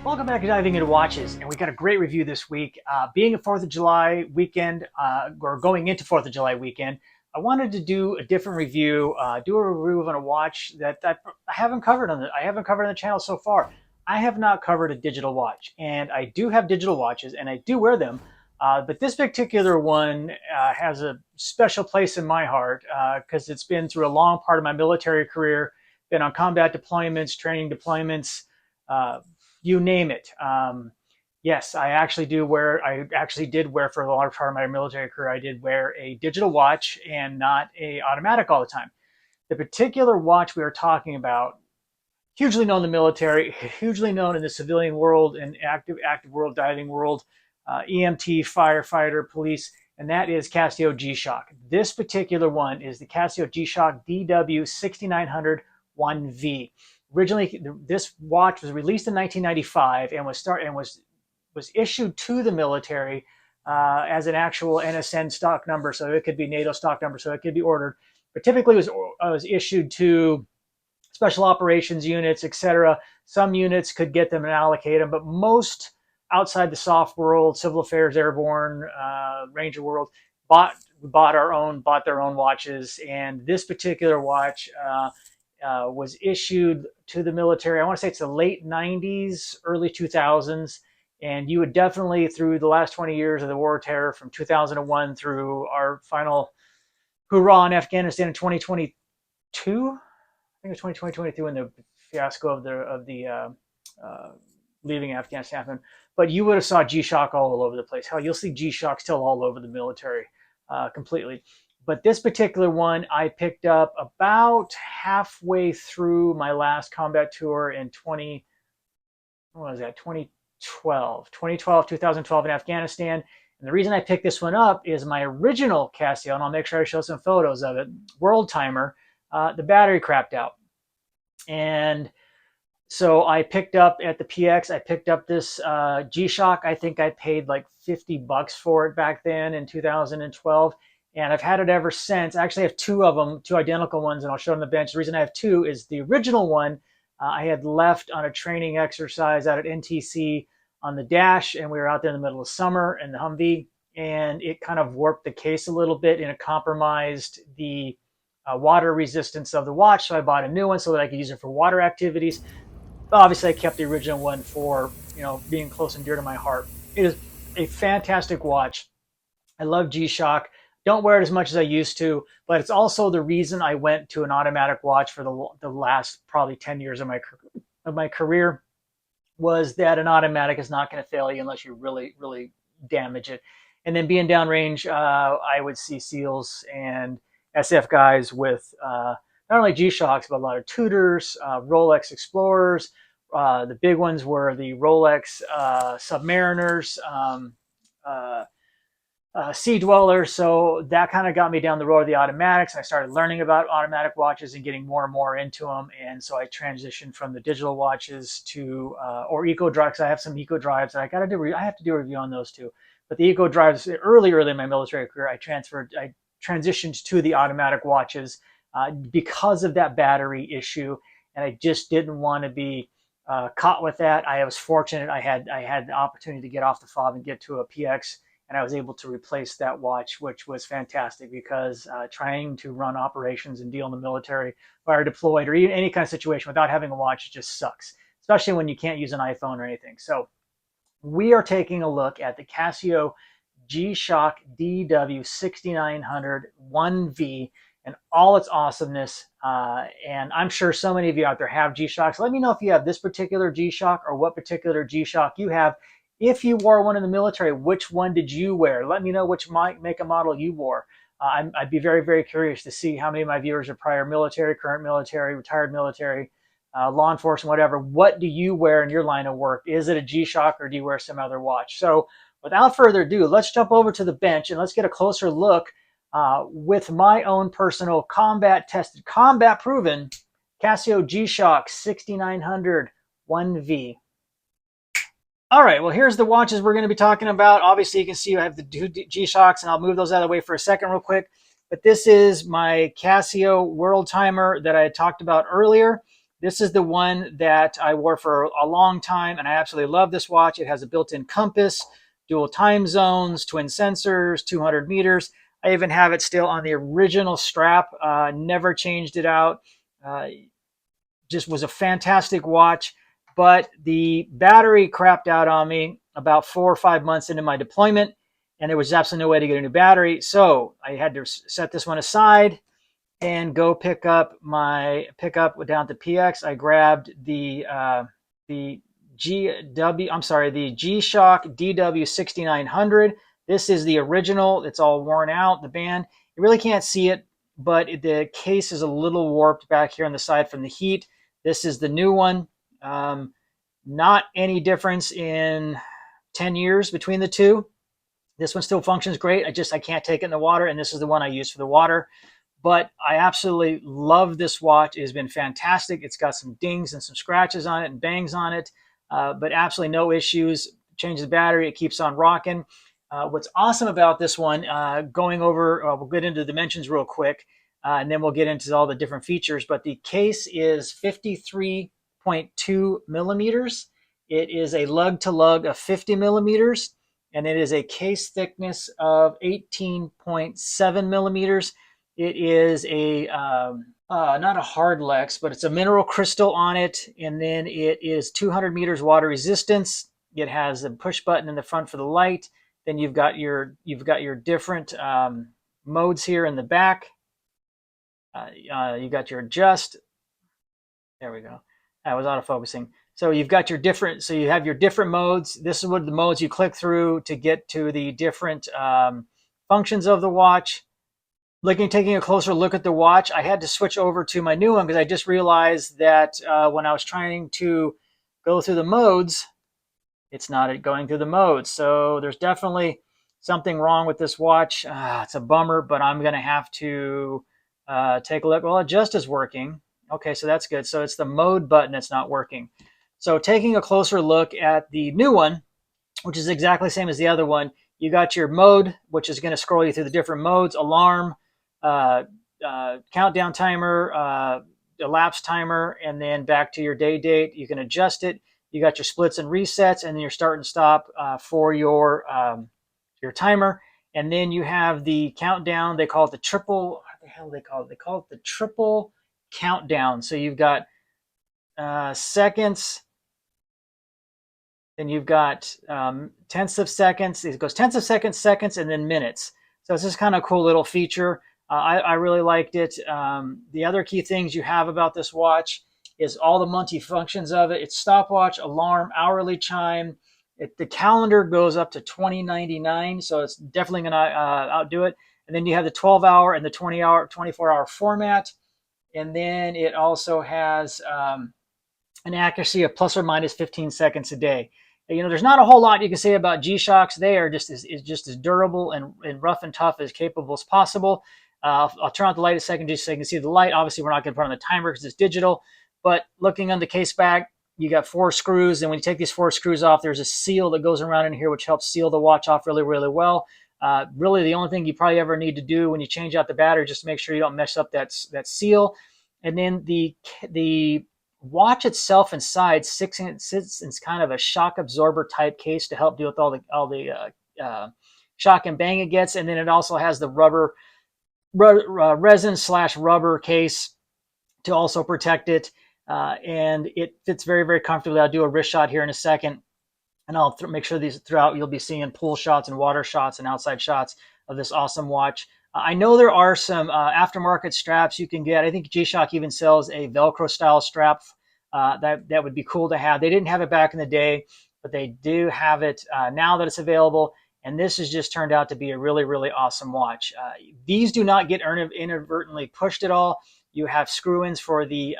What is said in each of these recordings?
Welcome back to Diving Into Watches, and we got a great review this week. Being a 4th of July weekend, or going into 4th of July weekend, I wanted to do a different review, do a review on a watch that I haven't covered on the channel so far. I have not covered a digital watch, and I do have digital watches, and I do wear them. But this particular one has a special place in my heart because it's been through a long part of my military career, been on combat deployments, training deployments, you name it. Yes, I actually did wear for a large part of my military career. I did wear a digital watch and not a automatic all the time. The particular watch we are talking about, hugely known in the military, hugely known in the civilian world and active world, diving world, EMT, firefighter, police, and that is Casio G-Shock. This particular one is the Casio G-Shock DW6900-1V. Originally, this watch was released in 1995 and was issued to the military as an actual NSN stock number, so it could be NATO stock number, so it could be ordered. But typically, it was issued to special operations units, etc. Some units could get them and allocate them, but most outside the soft world, civil affairs, airborne, Ranger world, bought their own watches. And this particular watch was issued to the military. I want to say it's the late 90s, early 2000s. And you would definitely, through the last 20 years of the war of terror, from 2001 through our final hoorah in Afghanistan in 2022, I think it was 2022 when the fiasco of the leaving Afghanistan happened. But you would have saw G-Shock all over the place. Hell, you'll see G-Shock still all over the military completely. But this particular one I picked up about halfway through my last combat tour in 2012 in Afghanistan. And the reason I picked this one up is my original Casio, and I'll make sure I show some photos of it, World Timer, the battery crapped out. And so I picked up at the PX, I picked up this G-Shock. I think I paid like $50 for it back then in 2012. And I've had it ever since. I actually have two of them, two identical ones, and I'll show them on the bench. The reason I have two is the original one I had left on a training exercise out at NTC on the dash, and we were out there in the middle of summer in the Humvee, and it kind of warped the case a little bit, and it compromised the water resistance of the watch. So I bought a new one so that I could use it for water activities. But obviously, I kept the original one for being close and dear to my heart. It is a fantastic watch. I love G-Shock. Don't wear it as much as I used to, but it's also the reason I went to an automatic watch for the last probably 10 years of my career, was that an automatic is not going to fail you unless you really, really damage it. And then being downrange, I would see SEALs and SF guys with not only G-Shocks, but a lot of Tudors, Rolex Explorers. The big ones were the Rolex Submariners, Sea Dweller. So that kind of got me down the road of the automatics. I started learning about automatic watches and getting more and more into them. And so I transitioned from the digital watches to or eco drives. I have some eco drives that I have to do a review on those too. But the eco drives early in my military career, I transitioned to the automatic watches because of that battery issue, and I just didn't want to be caught with that. I was fortunate; I had the opportunity to get off the fob and get to a PX, and I was able to replace that watch, which was fantastic because trying to run operations and deal in the military, fire deployed, or even any kind of situation without having a watch just sucks, especially when you can't use an iPhone or anything. So we are taking a look at the Casio G-Shock DW6900-1V and all its awesomeness. And I'm sure so many of you out there have G-Shocks. Let me know if you have this particular G-Shock or what particular G-Shock you have. If you wore one in the military, which one did you wear? Let me know which make and model you wore. I'd be very, very curious to see how many of my viewers are prior military, current military, retired military, law enforcement, whatever. What do you wear in your line of work? Is it a G-Shock or do you wear some other watch? So without further ado, let's jump over to the bench and let's get a closer look with my own personal combat-tested, combat-proven Casio G-Shock 6900-1V. All right, well, here's the watches we're going to be talking about. Obviously, you can see I have the two G-Shocks, and I'll move those out of the way for a second real quick. But this is my Casio World Timer that I had talked about earlier. This is the one that I wore for a long time, and I absolutely love this watch. It has a built-in compass, dual time zones, twin sensors, 200 meters. I even have it still on the original strap, never changed it out. Just was a fantastic watch, but the battery crapped out on me about 4 or 5 months into my deployment, and there was absolutely no way to get a new battery. So I had to set this one aside and go pick up down at the PX. I grabbed the G-Shock DW6900. This is the original. It's all worn out, the band. You really can't see it, but the case is a little warped back here on the side from the heat. This is the new one. Not any difference in 10 years between the two. This one still functions great. I can't take it in the water, and this is the one I use for the water. But I absolutely love this watch. It has been fantastic. It's got some dings and some scratches on it and bangs on it, but absolutely no issues. Change the battery, it keeps on rocking. What's awesome about this one, we'll get into the dimensions real quick, and then we'll get into all the different features. But the case is 53.2 millimeters. It is a lug-to-lug of 50 millimeters, and it is a case thickness of 18.7 millimeters. It is a not a hard Lex, but it's a mineral crystal on it, and then it is 200 meters water resistance. It has a push button in the front for the light. Then you've got your different modes here in the back. You got your adjust. There we go. That was auto-focusing. So you've got your different. So you have your different modes. This is what the modes you click through to get to the different functions of the watch. Taking a closer look at the watch, I had to switch over to my new one because I just realized that when I was trying to go through the modes, it's not going through the modes. So there's definitely something wrong with this watch. It's a bummer, but I'm going to have to take a look. Well, adjust is working. Okay, so that's good. So it's the mode button that's not working. So taking a closer look at the new one, which is exactly the same as the other one, you got your mode, which is going to scroll you through the different modes, alarm, countdown timer, elapsed timer, and then back to your date. You can adjust it. You got your splits and resets, and then your start and stop for your timer. And then you have the countdown. They call it the triple. What the hell do they call it? They call it the triple countdown. So you've got seconds. Then you've got tenths of seconds. It goes tenths of seconds, seconds, and then minutes. So it's just kind of a cool little feature. I really liked it. The other key things you have about this watch is all the multi-functions of it. It's stopwatch, alarm, hourly chime. The calendar goes up to $20.99, so it's definitely going to outdo it. And then you have the 12-hour and the 24-hour format. And then it also has an accuracy of plus or minus 15 seconds a day. There's not a whole lot you can say about G-Shocks. They are just as durable and rough and tough as capable as possible. I'll turn on the light a second just so you can see the light. Obviously, we're not going to put on the timer because it's digital. But looking on the case back, you got 4 screws. And when you take these 4 screws off, there's a seal that goes around in here, which helps seal the watch off really, really well. Really, the only thing you probably ever need to do when you change out the battery, just to make sure you don't mess up that seal. And then the watch itself inside sits in kind of a shock absorber type case to help deal with all the shock and bang it gets. And then it also has the resin/rubber case to also protect it. And it fits very, very comfortably. I'll do a wrist shot here in a second, and I'll make sure these throughout you'll be seeing pool shots and water shots and outside shots of this awesome watch. I know there are some aftermarket straps you can get. I think G-Shock even sells a Velcro style strap that would be cool to have. They didn't have it back in the day, but they do have it now that it's available. And this has just turned out to be a really, really awesome watch. These do not get inadvertently pushed at all. You have screw-ins for the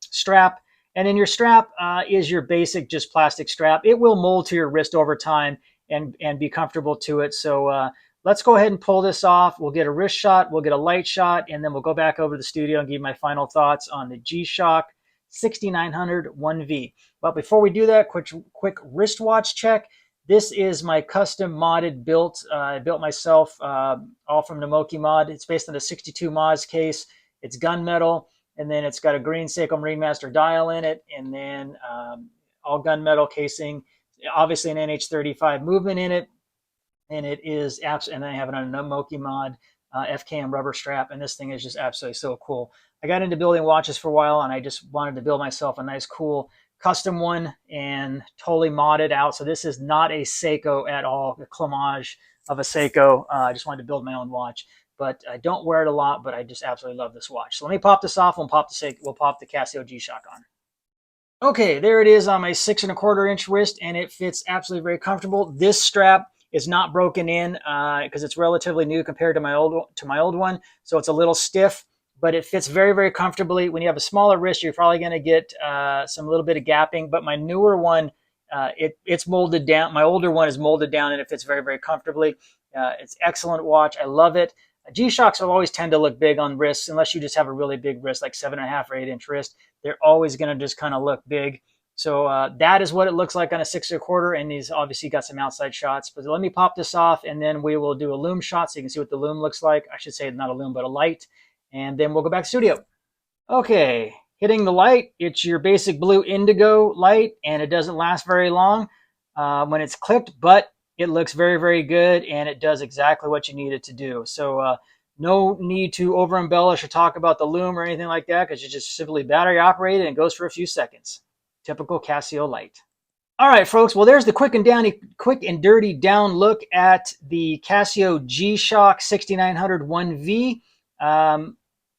strap. And then your strap is your basic just plastic strap. It will mold to your wrist over time and be comfortable to it. So let's go ahead and pull this off. We'll get a wrist shot, we'll get a light shot, and then we'll go back over to the studio and give my final thoughts on the G-Shock 6900-1V. But before we do that, quick wristwatch check. This is my custom modded built. I built myself all from Namoki Mod. It's based on a 62 Moz case. It's gunmetal. and then it's got a green Seiko Marine Master dial in it, and then all gunmetal casing, obviously an NH35 movement in it, and it is absolutely. And then I have it on a Moki mod FKM rubber strap, and this thing is just absolutely so cool. I got into building watches for a while, and I just wanted to build myself a nice, cool custom one and totally modded out. So this is not a Seiko at all, a clamage of a Seiko. I just wanted to build my own watch, but I don't wear it a lot, but I just absolutely love this watch. So let me pop this off. We'll pop the Casio G-Shock on. Okay, there it is on my 6¼ inch wrist, and it fits absolutely very comfortable. This strap is not broken in because it's relatively new compared to my old one, so it's a little stiff, but it fits very, very comfortably. When you have a smaller wrist, you're probably going to get some little bit of gapping, but my newer one, it's molded down. My older one is molded down, and it fits very, very comfortably. It's excellent watch. I love it. G-Shocks always tend to look big on wrists, unless you just have a really big wrist, like 7.5 or 8 inch wrist. They're always going to just kind of look big. So that is what it looks like on a 6¼ and these obviously got some outside shots. But let me pop this off, and then we will do a loom shot so you can see what the loom looks like. I should say not a loom, but a light. And then we'll go back to studio. Okay, hitting the light. It's your basic blue indigo light, and it doesn't last very long when it's clipped, but it looks very, very good, and it does exactly what you need it to do. So no need to over embellish or talk about the loom or anything like that, because it's just simply battery operated and goes for a few seconds. Typical Casio light. All right, folks. Well, there's the quick and dirty down look at the Casio G-Shock 6900-1V.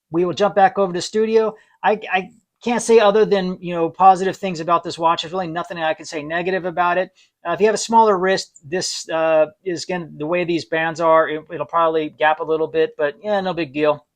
We will jump back over to studio. I can't say other than positive things about this watch. There's really nothing I can say negative about it. If you have a smaller wrist, this is the way these bands are. It'll probably gap a little bit, but yeah, no big deal.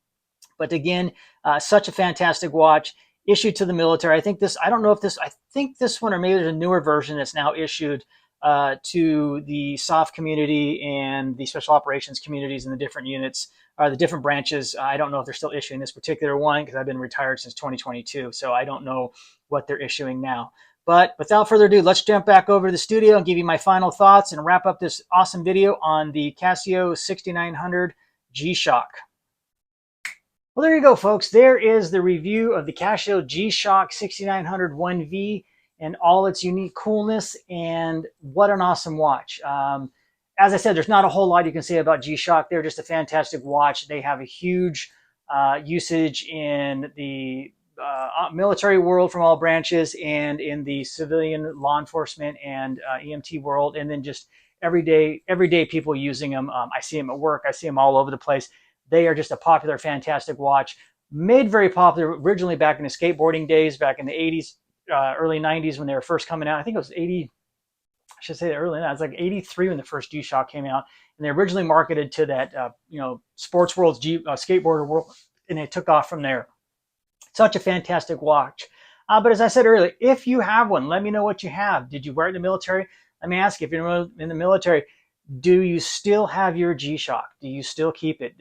But again, such a fantastic watch. Issued to the military. I think this one, or maybe there's a newer version that's now issued to the SOF community and the special operations communities and the different units, or the different branches. I don't know if they're still issuing this particular one because I've been retired since 2022, so I don't know what they're issuing now. But without further ado, let's jump back over to the studio and give you my final thoughts and wrap up this awesome video on the Casio 6900 G-Shock. Well, there you go, folks. There is the review of the Casio G-Shock 6900-1V and all its unique coolness, and what an awesome watch. As I said, there's not a whole lot you can say about G-Shock. They're just a fantastic watch. They have a huge usage in the military world from all branches, and in the civilian law enforcement and EMT world, and then just everyday people using them. I see them at work. I see them all over the place. They are just a popular, fantastic watch, made very popular originally back in the skateboarding days, back in the 80s, early 90s when they were first coming out. I think it was 80, I should say early, it was like 83 when the first G-Shock came out. And they originally marketed to that, sports world's skateboarder world, and they took off from there. Such a fantastic watch. But as I said earlier, if you have one, let me know what you have. Did you wear it in the military? Let me ask you, if you're in the military, do you still have your G-Shock? Do you still keep it?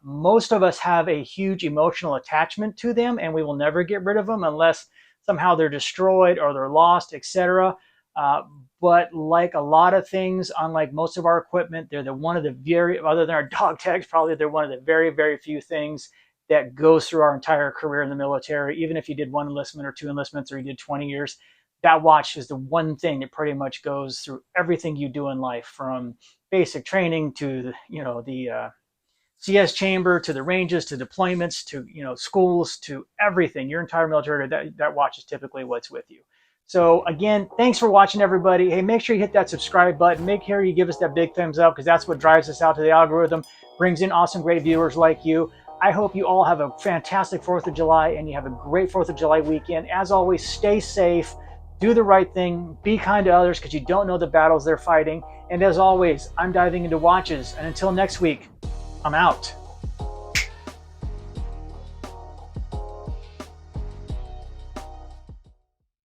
Most of us have a huge emotional attachment to them, and we will never get rid of them unless somehow they're destroyed or they're lost, etc. But like a lot of things, unlike most of our equipment, they're other than our dog tags, probably they're one of the very, very few things that goes through our entire career in the military. Even if you did 1 enlistment or 2 enlistments, or you did 20 years, that watch is the one thing that pretty much goes through everything you do in life, from basic training to the CS chamber, to the ranges, to deployments, to schools, to everything. Your entire military, that watch is typically what's with you. So again, thanks for watching, everybody. Hey, make sure you hit that subscribe button. Make sure you give us that big thumbs up, because that's what drives us out to the algorithm, brings in awesome, great viewers like you. I hope you all have a fantastic 4th of July, and you have a great 4th of July weekend. As always, stay safe. Do the right thing, be kind to others, because you don't know the battles they're fighting. And as always, I'm diving into watches. And until next week, I'm out.